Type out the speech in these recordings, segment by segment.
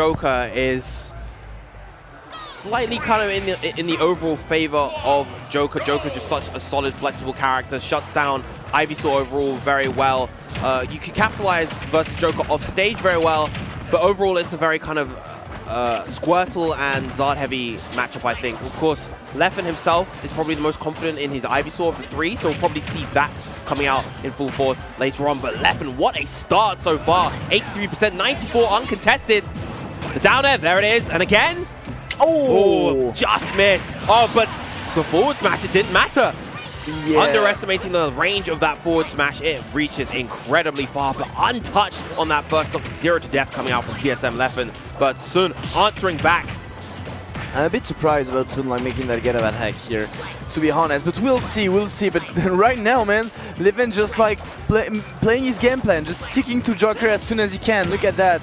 Joker is slightly kind of in the overall favor of Joker. Joker just such a solid, flexible character, shuts down Ivysaur overall very well. You can capitalize versus Joker off stage very well, but overall it's a very kind of Squirtle and Zard heavy matchup, I think. Of course, Leffen himself is probably the most confident in his Ivysaur of the three, so we'll probably see that coming out in full force later on. But Leffen, what a start so far. 83%, 94 uncontested. The down air, there it is, and again. Oh, just missed. Oh, but the forward smash, it didn't matter. Yeah. Underestimating the range of that forward smash, it reaches incredibly far, but untouched on that first up 0 to death coming out from TSM Leffen. But Tsun answering back. I'm a bit surprised about Tsun like making that get of attack here, to be honest, but we'll see. But right now, man, Leffen just like playing his game plan, just sticking to Joker as soon as he can. Look at that.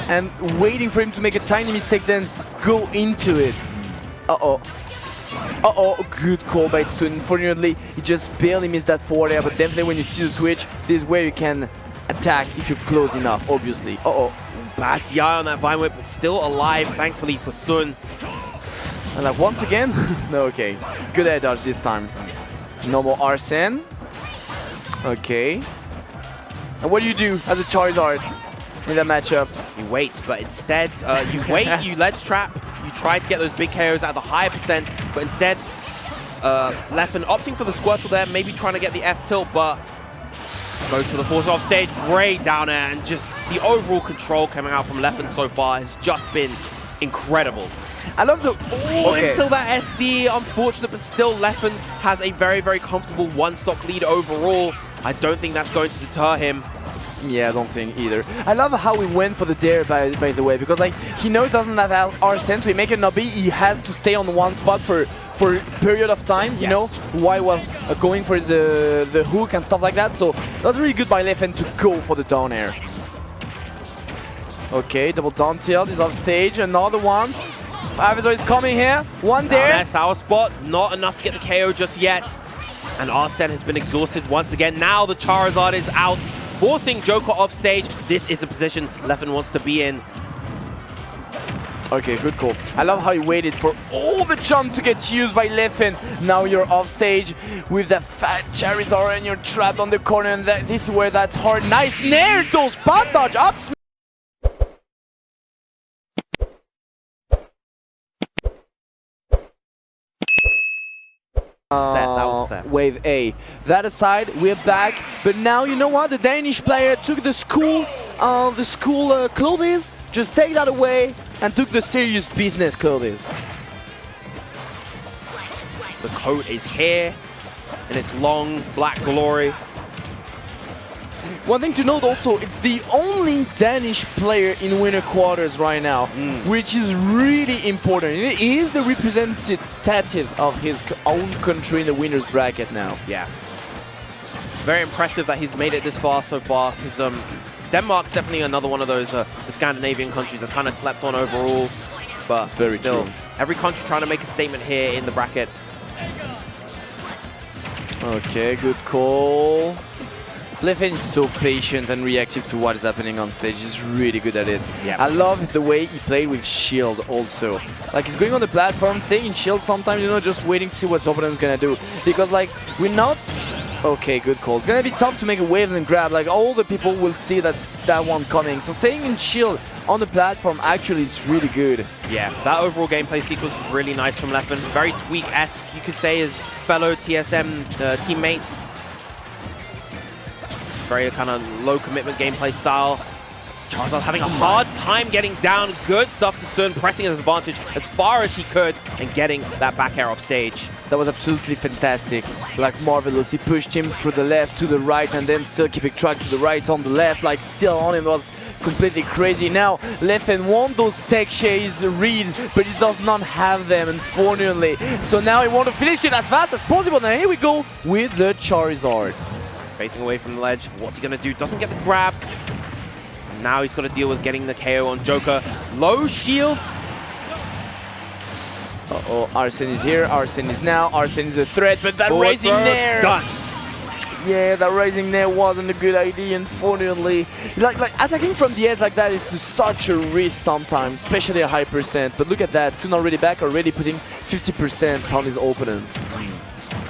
And waiting for him to make a tiny mistake, then go into it. Good call by Tsun. Unfortunately, he just barely missed that forward air, but definitely when you see the switch, this is where you can attack if you're close enough, obviously. Bad DI on that Vine Whip, but still alive, thankfully, for Tsun. And like once again? No, okay. Good air dodge this time. Normal Arsene. Okay. And what do you do as a Charizard in that matchup? You wait, but instead, you wait, you ledge trap, you try to get those big KOs at the higher percent, but instead, Leffen opting for the Squirtle there, maybe trying to get the F tilt, but goes for the force off stage. Great down air, and just the overall control coming out from Leffen so far has just been incredible. I love the... Until that SD, unfortunate, but still Leffen has a very, very comfortable one-stock lead overall. I don't think that's going to deter him. Yeah, I don't think either. I love how he went for the dare, by the way, because like he knows he doesn't have Arsene, so he make it not be. He has to stay on one spot for a period of time, you know, while he was going for his the hook and stuff like that. So that was really good by Leffen to go for the down air. Okay, double down tilt is off stage. Another one. Ivysaur is coming here. One there. That's our spot. Not enough to get the KO just yet. And Arsene has been exhausted once again. Now the Charizard is out, forcing Joker off stage. This is the position Leffen wants to be in. Okay, good call. I love how he waited for all the jump to get used by Leffen. Now you're off stage with that fat Charizard and you're trapped on the corner, and this is where that's hard. Nice nair, those spot dodge up. That was set. Wave A. That aside, we're back. But now, you know what? The Danish player took the school clothes, just take that away, and took the serious business clothes. The coat is here, in its long black glory. One thing to note also, it's the only Danish player in winner quarters right now, which is really important. It is the representative of his own country in the winner's bracket now. Yeah. Very impressive that he's made it this far so far, because Denmark's definitely another one of those the Scandinavian countries that kind of slept on overall, but very still, true. Every country trying to make a statement here in the bracket. Okay, good call. Leffen is so patient and reactive to what is happening on stage. He's really good at it. Yep. I love the way he played with shield also. Like, he's going on the platform, staying in shield sometimes, you know, just waiting to see what his opponent's gonna do. Because, like, we're not... Okay, good call. It's gonna be tough to make a wave and grab. Like, all the people will see that one coming. So staying in shield on the platform actually is really good. Yeah, that overall gameplay sequence was really nice from Leffen. Very Tweak-esque, you could say, his fellow TSM teammate. Very kind of low commitment gameplay style. Charizard having a hard time getting down. Good stuff to Tsun, pressing his advantage as far as he could and getting that back air off stage. That was absolutely fantastic. Like, marvelous. He pushed him through the left to the right and then still keeping track to the right on the left. Like, still on him. It was completely crazy. Now, Leffen wants those tech shades read, but he does not have them, unfortunately. So now he wants to finish it as fast as possible. And here we go with the Charizard. Facing away from the ledge. What's he going to do? Doesn't get the grab. And now he's got to deal with getting the KO on Joker. Low shield. Uh-oh, Arsene is here. Arsene is now. Arsene is a threat, but that raising there. Done. Yeah, that rising there wasn't a good idea, unfortunately. Like attacking from the edge like that is such a risk sometimes, especially a high percent. But look at that, Tsun already back, already putting 50% on his opponent.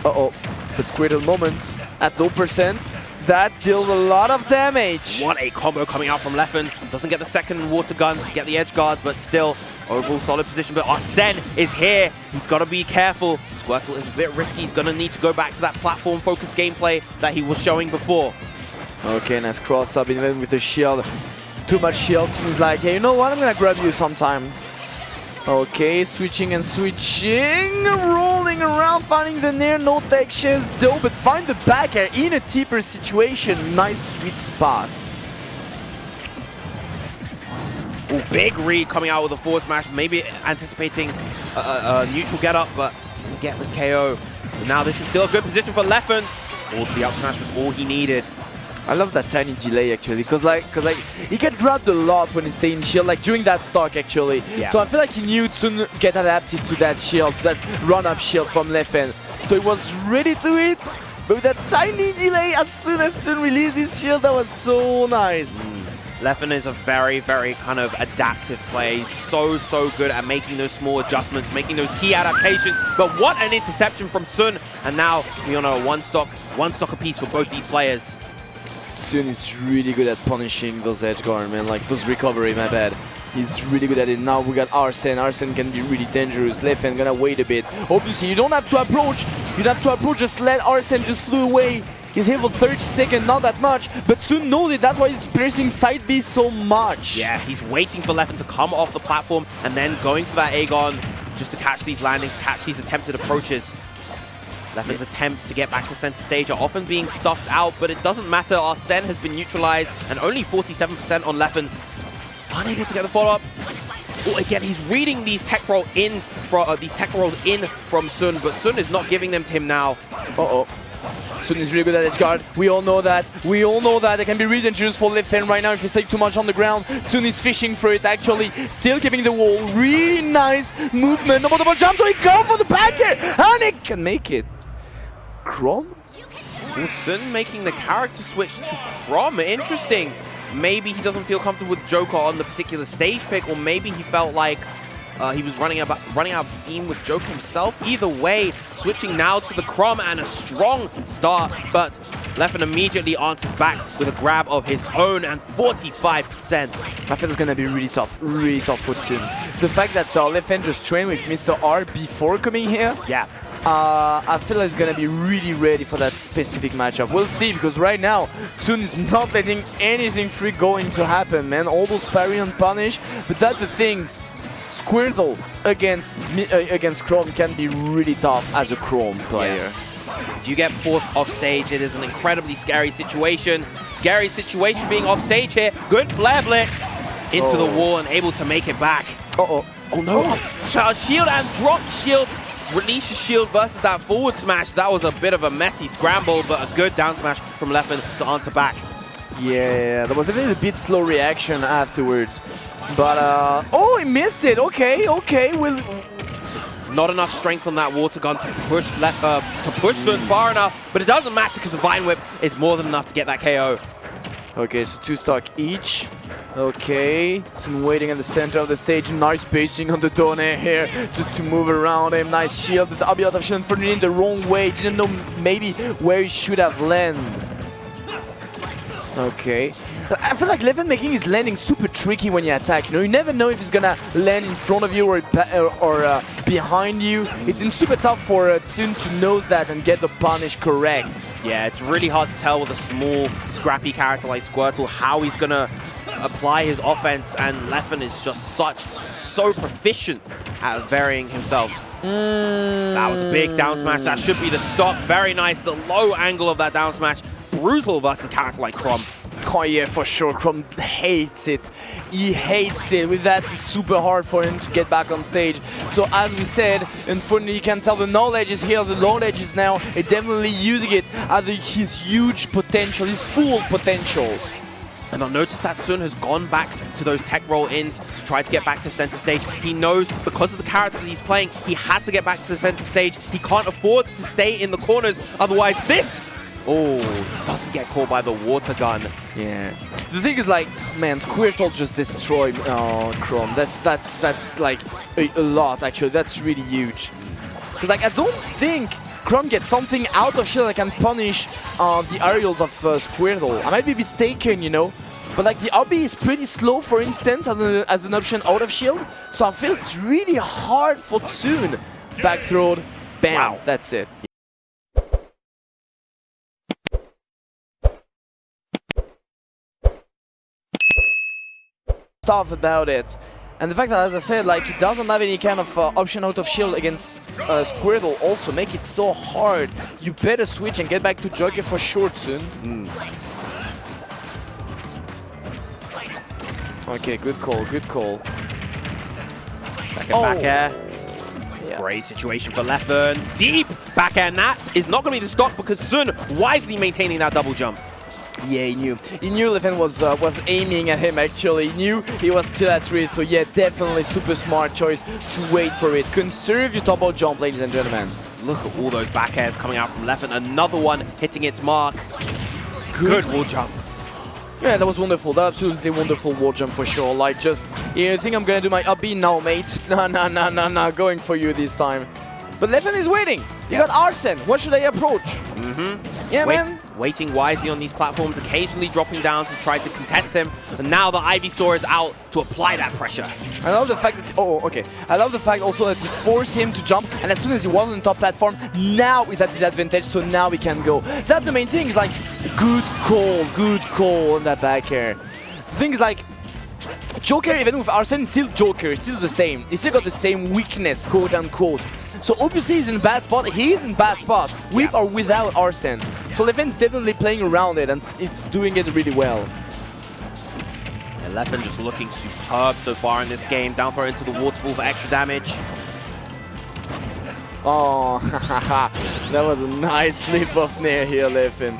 Uh-oh, the Squirtle moment at low percent. That deals a lot of damage. What a combo coming out from Leffen. Doesn't get the second water gun to get the edge guard, but still overall solid position. But Arsene is here. He's got to be careful. Squirtle is a bit risky. He's going to need to go back to that platform-focused gameplay that he was showing before. Okay, nice cross-up, even with the shield. Too much shield. So he's like, hey, you know what? I'm going to grab you sometime. Okay, switching and switching, rolling around, finding the near, no tech shares though, but find the back air in a deeper situation. Nice sweet spot. Ooh, big read coming out with a forward smash, maybe anticipating a neutral get up, but doesn't get the KO. But now this is still a good position for Leffen. All the up smash was all he needed. I love that tiny delay actually, because he get grabbed a lot when he stay in shield, like during that stock actually. Yeah. So I feel like he knew to get adapted to that shield, to that run-up shield from Leffen. So he was ready to it, but with that tiny delay, as soon as Tsun released his shield, that was so nice. Leffen is a very, very kind of adaptive player. He's so good at making those small adjustments, making those key adaptations. But what an interception from Tsun, and now we on a one stock apiece for both these players. Tsun is really good at punishing those edge guard, man, like those recovery, my bad. He's really good at it. Now we got Arsene. Arsene can be really dangerous. Leffen gonna wait a bit. Obviously, you don't have to approach. You don't have to approach, just let Arsene just flew away. He's here for 30 seconds, not that much, but Tsun knows it. That's why he's pressing side B so much. Yeah, he's waiting for Leffen to come off the platform and then going for that Aegon just to catch these landings, catch these attempted approaches. Leffen's attempts to get back to center stage are often being stuffed out, but it doesn't matter. Arsene has been neutralized, and only 47% on Leffen. Unable to get the follow-up. Oh, again, he's reading these tech rolls in from Tsun, but Tsun is not giving them to him now. Uh-oh. Tsun is really good at edge guard. We all know that. We all know that. It can be really dangerous for Leffen right now if he stays too much on the ground. Tsun is fishing for it, actually. Still keeping the wall. Really nice movement. Double jump, so he go for the back air, and he can make it. Chrom? Tsun making the character switch to Chrom. Interesting. Maybe he doesn't feel comfortable with Joker on the particular stage pick, or maybe he felt like he was running out of steam with Joker himself. Either way, switching now to the Chrom and a strong start, but Leffen immediately answers back with a grab of his own and 45%. I feel it's gonna be really tough for Tsun. The fact that Leffen just trained with Mr. R before coming here, yeah. I feel like he's gonna be really ready for that specific matchup. We'll see, because right now Tsun is not letting anything free going to happen, man. All those parry and punish, but that's the thing. Squirtle against Chrom can be really tough as a Chrom player. Yeah. If you get forced off stage, it is an incredibly scary situation. Scary situation being off stage here. Good flare blitz into the wall and able to make it back. Uh-oh. Oh no! Shield and drop shield. Release your shield versus that forward smash. That was a bit of a messy scramble, but a good down smash from Leffen to answer back. Yeah, there was a little bit slow reaction afterwards. But, oh, he missed it. Okay. Well, not enough strength on that water gun to push Tsun far enough, but it doesn't matter because the Vine Whip is more than enough to get that KO. Okay, so 2 stock each. Okay, Tsun waiting at the center of the stage. Nice spacing on the Done here, just to move around him. Nice shield. The Abi out of shield for in the wrong way. Didn't know maybe where he should have landed. Okay. I feel like Leffen making his landing super tricky when you attack. You know, you never know if he's gonna land in front of you or behind you. It's super tough for Tsun to know that and get the punish correct. Yeah, it's really hard to tell with a small, scrappy character like Squirtle how he's gonna apply his offense, and Leffen is just so proficient at varying himself. That was a big down smash. That should be the stop. Very nice. The low angle of that down smash. Brutal versus a character like Chrom. Oh yeah, for sure. Chrom hates it. He hates it. With that, it's super hard for him to get back on stage. So as we said, unfortunately, you can tell the knowledge is here, the knowledge is now. He's definitely using it as his huge potential, his full potential. And I'll notice that Tsun has gone back to those tech roll-ins to try to get back to center stage. He knows because of the character that he's playing, he has to get back to the center stage. He can't afford to stay in the corners, otherwise this Oh, doesn't get caught by the water gun. Yeah. The thing is, like, man, Squirtle just destroyed Chrom. That's like a lot, actually. That's really huge. Because, like, I don't think Chrom gets something out of shield that can punish the aerials of Squirtle. I might be mistaken, you know. But, like, the obby is pretty slow, for instance, as an option out of shield. So I feel it's really hard for Tsun. Back throw, bam, wow. That's it. Stuff about it, and the fact that, as I said, like, he doesn't have any kind of option out of shield against Squirtle also make it so hard. You better switch and get back to Joker for sure soon. Okay, good call, good call. Second back air. Yeah. Great situation for Leffen. Deep back air. That is not going to be the stock because Tsun wisely maintaining that double jump. Yeah, he knew. He knew Leffen was aiming at him, actually. He knew he was still at risk, so yeah, definitely super smart choice to wait for it. Conserve your double jump, ladies and gentlemen. Look at all those back airs coming out from Leffen. Another one hitting its mark. Good wall jump. Yeah, that was wonderful. That absolutely wonderful wall jump for sure. Like, just, you think I'm gonna do my up B? No, mate. No, going for you this time. But Leffen is waiting. You got Arsene. What should I approach? Yeah, man. Waiting wisely on these platforms, occasionally dropping down to try to contest him. And now the Ivysaur is out to apply that pressure. I love the fact that, I love the fact also that he forced him to jump, and as soon as he was on the top platform, now he's at disadvantage, so now he can go. That's the main thing, is like, good call on that back air. The thing is, like, Joker, even with Arsene, is still Joker, is still the same. He still got the same weakness, quote unquote. So obviously he's in a bad spot. He's in a bad spot, with or without Arsene. So Leffen's definitely playing around it, and it's doing it really well. Yeah, Leffen just looking superb so far in this game. Down throw into the waterfall for extra damage. Oh, that was a nice slip off near here, Leffen.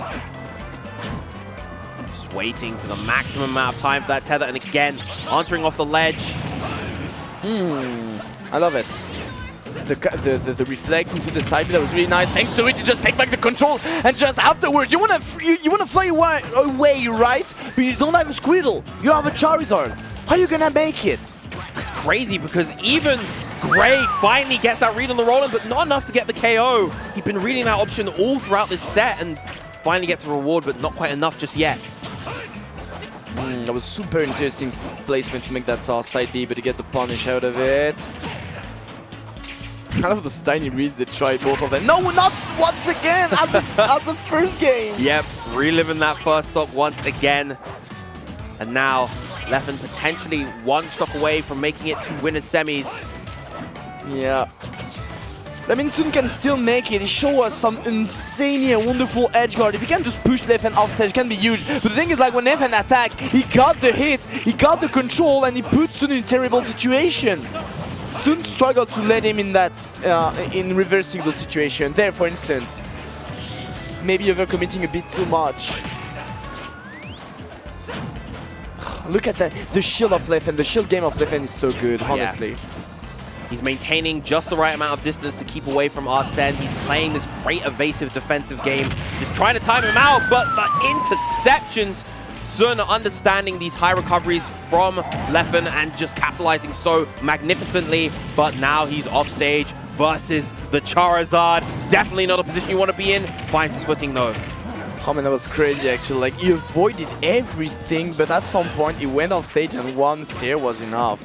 Just waiting to the maximum amount of time for that tether, and again, answering off the ledge. I love it. The reflect into the side, that was really nice. Thanks to it to just take back the control, and just afterwards you wanna fly away, right? But you don't have a Squirtle. You have a Charizard. How are you gonna make it? That's crazy because even Gray finally gets that read on the Roland, but not enough to get the KO. He's been reading that option all throughout this set and finally gets the reward, but not quite enough just yet. That was super interesting placement to make that side B, but to get the punish out of it. I love those tiny reads that try both of them. No, not once again as the first game. Yep, reliving that first stock once again. And now Leffen potentially one stock away from making it to winner semis. Yeah. I mean, Tsun can still make it. He showed us some insanely wonderful edge guard. If he can just push Leffen off stage, it can be huge. But the thing is, like, when Leffen attacked, he got the hit, he got the control, and he put Tsun in a terrible situation. Tsun struggled to let him in that, in reversing the situation. There, for instance, maybe overcommitting a bit too much. Look at that, the shield of Leffen, the shield game of Leffen is so good, honestly. Yeah. He's maintaining just the right amount of distance to keep away from Arsene. He's playing this great evasive defensive game, just trying to time him out, but the interceptions, Tsun understanding these high recoveries from Leffen and just capitalizing so magnificently, but now he's off stage versus the Charizard. Definitely not a position you want to be in. Finds his footing though. Oh man, that was crazy actually. Like, he avoided everything, but at some point he went off stage and one fair was enough.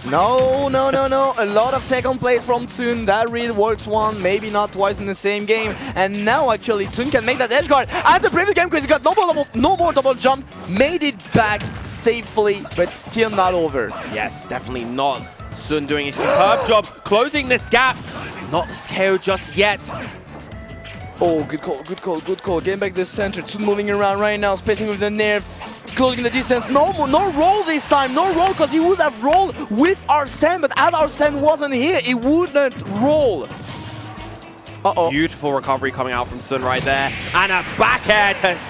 No. A lot of tech on plays from Tsun. That read works one, maybe not twice in the same game. And now actually Tsun can make that edge guard at the previous game because he got no more double jump. Made it back safely, but still not over. Yes, definitely not. Tsun doing a superb job closing this gap. Not KO just yet. Oh, good call. Getting back the center. Tsun moving around right now, spacing with the nair, closing the distance. No roll this time. No roll, because he would have rolled with Arsene, but as Arsene wasn't here, he wouldn't roll. Beautiful recovery coming out from Tsun right there. And a back air to